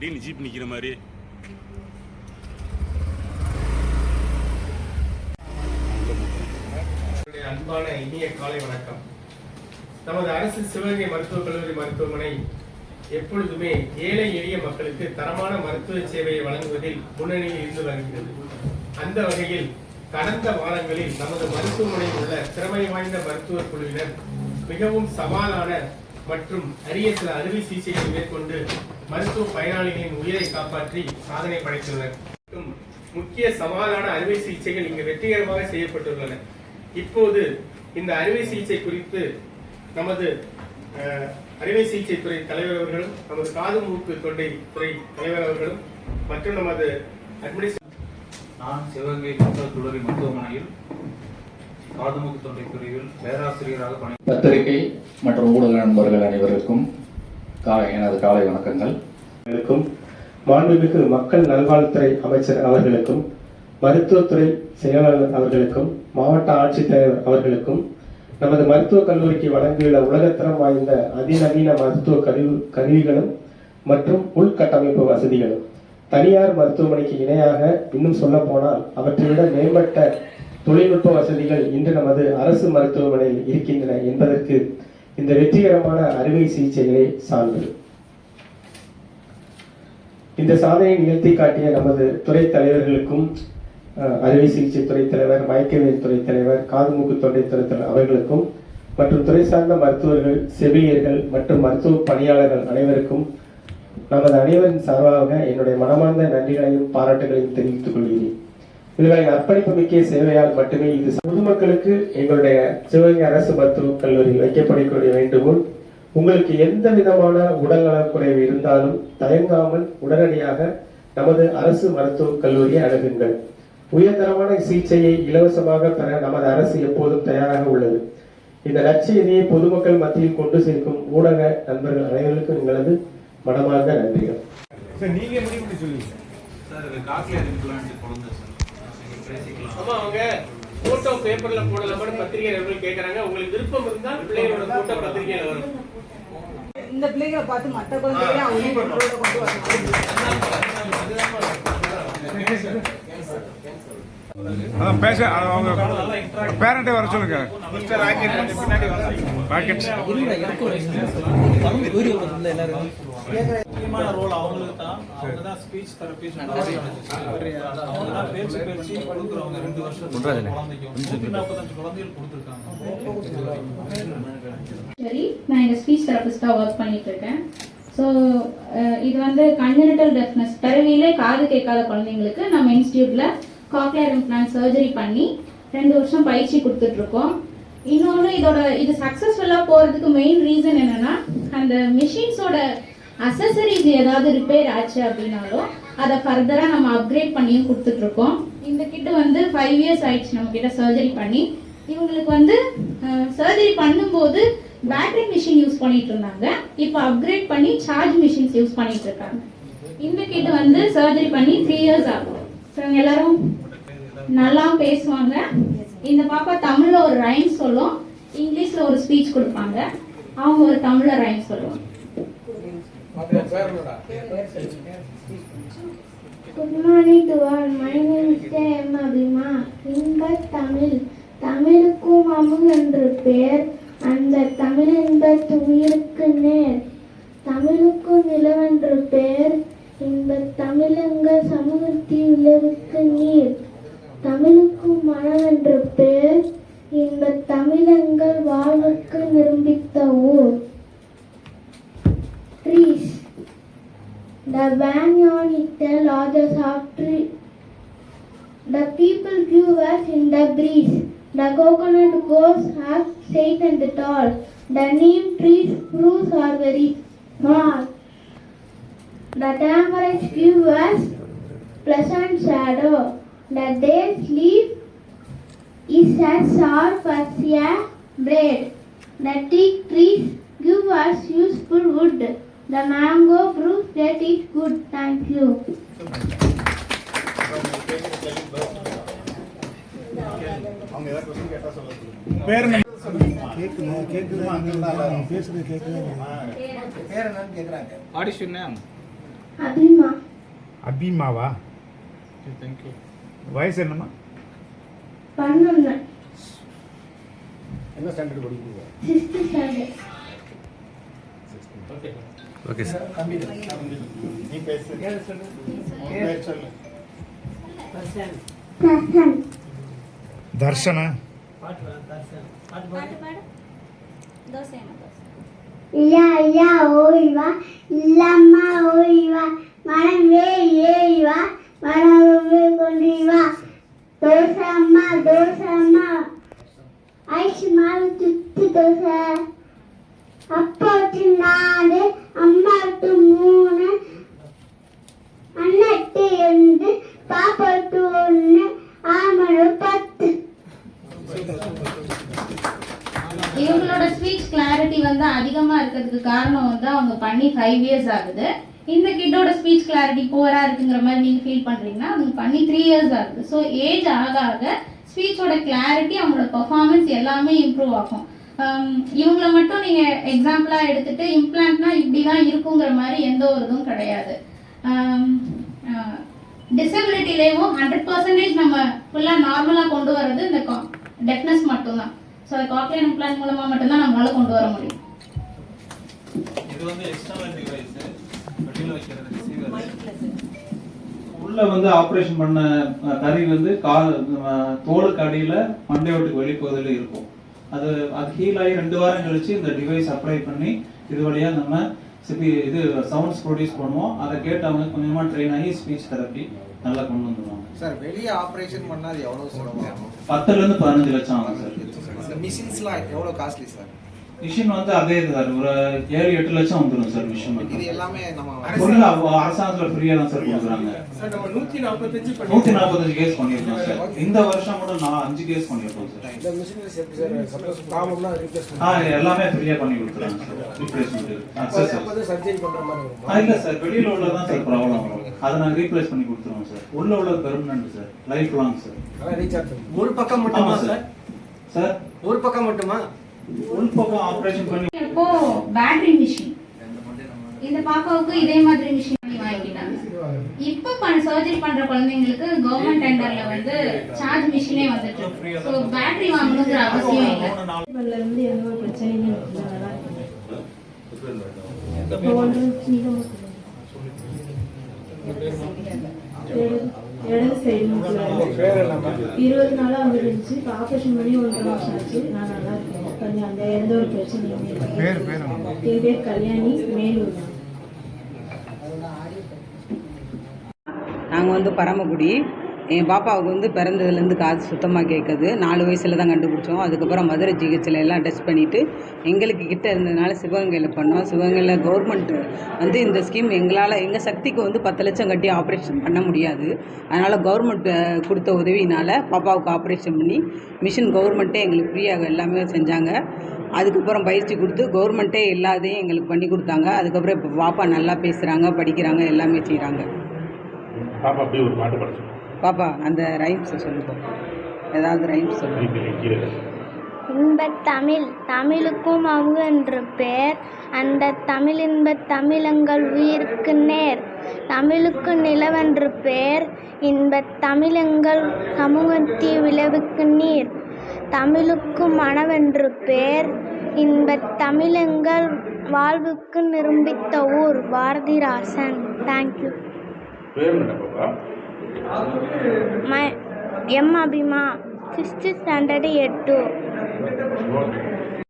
திடீர்னு ஜீப் நிற்கிற மாதிரி. அன்பான இனிய காலை வணக்கம். நமது அரசு சிவகங்கை மருத்துவக் கல்லூரி மருத்துவமனை எப்பொழுதுமே ஏழை எளிய மக்களுக்கு தரமான மருத்துவ சேவையை வழங்குவதில் முன்னணியில் இருந்து வருகிறது. அந்த வகையில் கடந்த வாரங்களில் நமது மருத்துவமனையில் உள்ள திறமை வாய்ந்த மருத்துவ குழுவினர் மிகவும் சவாலான மற்றும் அரிய சில அறுவை சிகிச்சைகளை மேற்கொண்டு மருத்துவ பயனாளிகளின் உயிரை காப்பாற்றி சாதனை படைத்துள்ளனர். முக்கிய சவாலான அறுவை சிகிச்சைகள் இங்கு வெற்றிகரமாக செய்யப்பட்டுள்ளன. இப்போது இந்த அறுவை சிகிச்சை குறித்து நமது அறுவை சிகிச்சை துறை தலைவர் அவர்களும், நமது காது மூக்கு தொண்டை துறை தலைவர் அவர்களும் மற்றும் நமது நான் சிவகங்கை மருத்துவக் கல்லூரி மருத்துவமனையில் காதுமூக்கு தொண்டை பிரிவில் பேராசிரியராக பத்திரிகை மற்றும் ஊடக நண்பர்கள் அனைவருக்கும் எனது காலை வணக்கங்கள். மாண்புமிகு மக்கள் நல்வாழ்வுத்துறை அமைச்சர் அவர்களுக்கும், மருத்துவத்துறை செயலாளர் அவர்களுக்கும், மாவட்ட ஆட்சித்தலைவர் அவர்களுக்கும், நமது மருத்துவக் கல்லூரிக்கு வழங்கியுள்ள உலகத்தரம் வாய்ந்த அதிநவீன மருத்துவ கருவிகளும் மற்றும் உள்கட்டமைப்பு வசதிகளும் தனியார் மருத்துவமனைக்கு இணையாக, இன்னும் சொல்ல போனால் அவற்றை விட மேம்பட்ட தொழில்நுட்ப வசதிகள் இன்று நமது அரசு மருத்துவமனையில் இருக்கின்றன என்பதற்கு இந்த வெற்றிகரமான அறுவை சிகிச்சைகளை சார்ந்தது. இந்த சாதனையை நிகழ்த்தி காட்டிய நமது துறை தலைவர்களுக்கும், அறுவை சிகிச்சை துறை தலைவர், மயக்கவியல் துறை தலைவர், காதுமூக்கு தொண்டை துறை தலைவர் அவர்களுக்கும் மற்றும் துறை சார்ந்த மருத்துவர்கள், செவிலியர்கள் மற்றும் மருத்துவ பணியாளர்கள் அனைவருக்கும் நமது அனைவரின் சார்பாக என்னுடைய மனமார்ந்த நன்றிகளையும் பாராட்டுகளையும் தெரிவித்துக் கொள்கிறேன். இவர்களின் அர்ப்பணிப்பு மிக்க சேவையால் மட்டுமே இது பொதுமக்களுக்கு எங்களுடைய சிவகங்கை அரசு மருத்துவக் கல்லூரியில் வைக்கப்படக்கூடிய வேண்டுகோள், உங்களுக்கு எந்த விதமான உடல் நலக்குறைவு இருந்தாலும் தயங்காமல் உடனடியாக நமது அரசு மருத்துவக் கல்லூரியை அணுகுங்கள். உயர்தரமான சிகிச்சையை இலவசமாக பெற நமது அரசு எப்போதும் தயாராக உள்ளது. இந்த லட்சியத்தை பொதுமக்கள் மத்தியில் கொண்டு சேர்க்கும் ஊடக நண்பர்கள் அனைவருக்கும் எங்களது மனமார்ந்த நன்றிகள். நீங்க முடிவு சொல்லுங்க சார். இது காக்லியர் இம்ப்ளான்ட் குழந்தை சார். ஆமா, அவங்க போட்டோ பேப்பர்ல போடலாமா பத்திரிகை கேக்குறாங்க. உங்களுக்கு விருப்பம் இருந்தால் பிள்ளைகளோட போட்டோ பத்திரிகையில வரும். இந்த பிள்ளைகளை பார்த்து மற்ற குழந்தைகளை அவங்க கொண்டு வரணும். அதான் பேச அவங்க பேரண்டே வர சொல்லுங்க. முக்கியமான ரோல் அவங்களுக்கு தான். அவங்க தான் ஸ்பீச் தெரபிஸ்ட், அவங்க தான் பேச்சு கொடுக்குறவங்க. 2 வருஷத்துக்கு குழந்தைக்கு 145 குழந்தைகள் கொடுத்துருக்காங்க. சரி, நான் இங்கே ஸ்பீச் தெரபிஸ்டாக ஒர்க் பண்ணிட்டு இருக்கேன். ஸோ இது வந்து கன்ஜெனிட்டல் டெஃப்னஸ், பிறவியிலே காது கேட்காத குழந்தைங்களுக்கு நம்ம இன்ஸ்டியூட்டில் காக்லியர் இம்ப்ளான்ட் சர்ஜரி பண்ணி 2 வருஷம் பயிற்சி கொடுத்துட்ருக்கோம். இன்னொன்று இது சக்ஸஸ்ஃபுல்லாக போகிறதுக்கு மெயின் ரீசன் என்னென்னா, அந்த மிஷின்ஸோட அசசரிஸ் ஏதாவது ரிப்பேர் ஆச்சு அப்படின்னாலும் அதை ஃபர்தராக நம்ம அப்கிரேட் பண்ணியும் கொடுத்துட்ருக்கோம். இந்த கிட்ட வந்து 5 இயர்ஸ் ஆயிடுச்சு நம்ம கிட்ட சர்ஜரி பண்ணி. இவங்களுக்கு வந்து சர்ஜரி பண்ணும்போது பேட்டரி மிஷின் யூஸ் பண்ணிட்டு இருந்தாங்க. இப்போ அப்கிரேட் பண்ணி சார்ஜ் மிஷின்ஸ் யூஸ் பண்ணிட்டு இருக்காங்க. இந்த கிட்ட வந்து சர்ஜரி பண்ணி 3 இயர்ஸ் ஆகும். ஸோ இவங்க எல்லாரும் நல்லா பேசுவாங்க. இந்த பாப்பா தமிழ்ல ஒரு ரைம் சொல்லும், இங்கிலீஷ்ல ஒரு ஸ்பீச் கொடுப்பாங்க. அவங்க ஒரு தமிழ்ல ரைம் சொல்லுவாங்க. Good morning to all. My name is M. Abhima. இன்பத் தமிழ், தமிழுக்கும் அமுல் என்று பெயர். அந்த தமிழ் என்பது உயிருக்கு நேர். தமிழுக்கும் நிலவென்று பெயர். இன்பத் தமிழங்கள் சமூகத்தில் உலகுக்கு நீர். தமிழுக்கும் மனமென்று பெயர். இன்பத் தமிழங்கள் வாழ்வுக்கு நிரூபித்த ஊர். Trees. The banyan tell others of tree. The people give us in the breeze. The coconut grows up straight and tall. The neem trees fruits are very small. The tamarind give us pleasant shadow. The date leaf is as sharp as a blade. The teak trees give us useful wood. The mango proves that is good. Thank you. What is your name? அபிமா. அபிமாவா? வயசு என்னம்மா? 11. என்ன standard படிக்கிறீங்க? 6th standard. Okay sir. நீ பேசு. பேர் சொல்லு. Prasan. Darshana? ஐயா ஐயா ஓய்வா இல்லம்மா ஓய்வா மனமே ஏய்வா மனமே கொண்டிவா தோசம்மா தோசம்மா ஐஸ் மாவு சுத்து தோசை அப்பாட்டு 4 அம்மாட்டு 3 அண்ணட்டு 2 பாப்பாட்டு 1 ஆமனு 10. இவங்களோட ஸ்பீச் கிளாரிட்டி வந்து அதிகமாக இருக்கிறதுக்கு காரணம் வந்து அவங்க பண்ணி 5 years ஆகுது. இந்த கிட்டோட ஸ்பீச் கிளாரிட்டி புவராக இருக்குங்கிற மாதிரி நீங்கள் ஃபீல் பண்ணுறீங்கன்னா அவங்க பண்ணி 3 years ஆகுது. ஸோ ஏஜ் ஆக ஆக ஸ்பீச்சோட கிளாரிட்டி அவங்களோட பர்ஃபார்மன்ஸ் எல்லாமே இம்ப்ரூவ் ஆகும். இவங்கள மட்டும் நீங்கள் எக்ஸாம்பிளாக எடுத்துகிட்டு இம்ப்ளான்ட்னா இப்படி தான் இருக்குங்கிற மாதிரி எந்த ஒரு இதுவும் கிடையாது. டிசபிலிட்டிலேயும் 100% நம்ம ஃபுல்லாக நார்மலாக கொண்டு வர்றது இந்த டெஃப்னஸ் மட்டும்தான். ஸோ அதை காக்லியர் இம்ப்ளான்ட் மூலமாக மட்டும்தான் நம்மளால் கொண்டு வர முடியும். இது வந்து எக்ஸ்டர்னல் டிவைஸ், வெளியில வைக்கிறது ரிசீவர். உள்ள வந்து ஆபரேஷன் பண்ண கறி வந்து தோலுக்கு அடியில மண்டையோட்டுக்கு வெளிப்பகுதியில இருக்கும். அது ஹீல் ஆகி 2 வாரம் கழிச்சு இந்த டிவைஸ் அப்ளை பண்ணி இது வழியா நம்ம இது சவுண்ட்ஸ் ப்ரொடியூஸ் பண்ணுவோம். அதை கேட்டு அவங்க கொஞ்சமா ட்ரெயின் ஆகி ஸ்பீச் தெரப்பி நல்லா கொண்டு வந்துடுவாங்க. சார் வெளியே ஆப்ரேஷன் பண்ணா அது எவ்வளவு செலவாகும்? 10 ல இருந்து 15 லட்சம் ஆகும் சார். இந்த மிஷின்ஸ்லாம் எவ்வளவு காஸ்ட்லி சார்? மிஷின் வந்து அதே சார் ஒரு 7-8 லட்சம் வந்துடும் சார் மிஷின். இது எல்லாமே நம்ம அரசாங்கத்துல ஃப்ரீயா தான் சார் கொடுக்குறாங்க. சார் நம்ம 145 கேஸ் பண்ணிருக்கோம் சார். இந்த வருஷம் கூட நான் 5 கேஸ் பண்ணிருக்கோம் சார். இந்த மிஷினரிஸ் எப்படி சார் சப்போஸ் ப்ராப்ளம்னா ரீப்ளேஸ் பண்ணுங்க. எல்லாமே ஃப்ரீயா பண்ணி கொடுக்குறாங்க சார். ரீப்ளேஸ்மென்ட் அக்சஸ் அப்போ சர்ஜரி பண்ற மாதிரி இருக்கும். இல்ல சார், வெளியில உள்ளதான் சார் ப்ராப்ளம் வரும். அதை நாங்க ரீப்ளேஸ் பண்ணி கொடுத்துருவோம் சார். உள்ள உள்ளது permanent sir, life long sir. அதான் ரீசார்ஜ் ஒரு பக்கம் மட்டுமா சார்? சார் ஒரு பக்கம் மட்டுமா? உள் பக்கம் ஆபரேஷன் பண்ணி இப்போ பேட்டரி மிஷின் இந்த பாப்பாவுக்கு இதே மாதிரி மிஷின் பண்ணி வாங்கிட்டாங்க. இப்போ சர்ஜரி பண்ற குழந்தைங்களுக்கு கவர்மெண்ட் டெண்டர்ல வந்து சார்ஜ் மிஷினே வந்துட்டு. ஸோ பேட்டரி வாங்கணுங்கிற அவசியம் இல்லை. இருந்து எந்த ஒரு பிரச்சனையும் இல்லை. நல்லா இடது சைடு 20 நாளா வந்துருந்துச்சு. இப்போ ஆப்ரேஷன் பண்ணி 1.5 வருஷம் ஆச்சு. நான் நல்லா இருக்கேன். கொஞ்சம் அந்த எந்த ஒரு பிரச்சனையும் இல்லை. என் பேர் கல்யாணி, மேலூர். நாங்கள் வந்து பரமக்குடி. என் பாப்பாவுக்கு வந்து பிறந்ததுலேருந்து காது சுத்தமாக கேட்குது. 4 வயசில் தான் கண்டுபிடிச்சோம். அதுக்கப்புறம் மதுரை ஜிஹெச்சில் எல்லாம் டெஸ்ட் பண்ணிவிட்டு எங்களுக்கு கிட்ட இருந்ததுனால சிவகங்கையில் பண்ணோம். சிவகங்கையில் கவர்மெண்ட்டு வந்து இந்த ஸ்கீம் எங்கள் சக்திக்கு வந்து 10 லட்சம் கட்டி ஆப்ரேஷன் பண்ண முடியாது. அதனால் கவர்மெண்ட் கொடுத்த உதவியினால் பாப்பாவுக்கு ஆப்ரேஷன் பண்ணி மிஷின் கவர்மெண்ட்டே எங்களுக்கு ஃப்ரீயாக எல்லாமே செஞ்சாங்க. அதுக்கப்புறம் பயிற்சி கொடுத்து கவர்மெண்ட்டே எல்லாத்தையும் எங்களுக்கு பண்ணி கொடுத்தாங்க. அதுக்கப்புறம் இப்போ பாப்பா நல்லா பேசுகிறாங்க, படிக்கிறாங்க, எல்லாமே செய்கிறாங்க. பாப்பா அப்படியே ஒரு பாட்டு படிச்சோம். பாப்பா அந்த ரைம்ஸ் சொல்லுங்க, ஏதாவது ரைம்ஸ் சொல்லுங்க. இன்பத் தமிழ் தமிழுக்கும் அவு என்று பேர், அந்த தமிழ் இன்பத் தமிழங்கள் உயிருக்கு நேர். தமிழுக்கு நிலவென்று பேர், இன்பத் தமிழங்கள் சமூகத்தி விளைவுக்கு நீர். தமிழுக்கு மனவென்று பேர், இன்பத் தமிழங்கள் வாழ்வுக்கு நிரூபித்த ஊர். Bharathirasan. Thank you. M Abhima, 6th standard A2.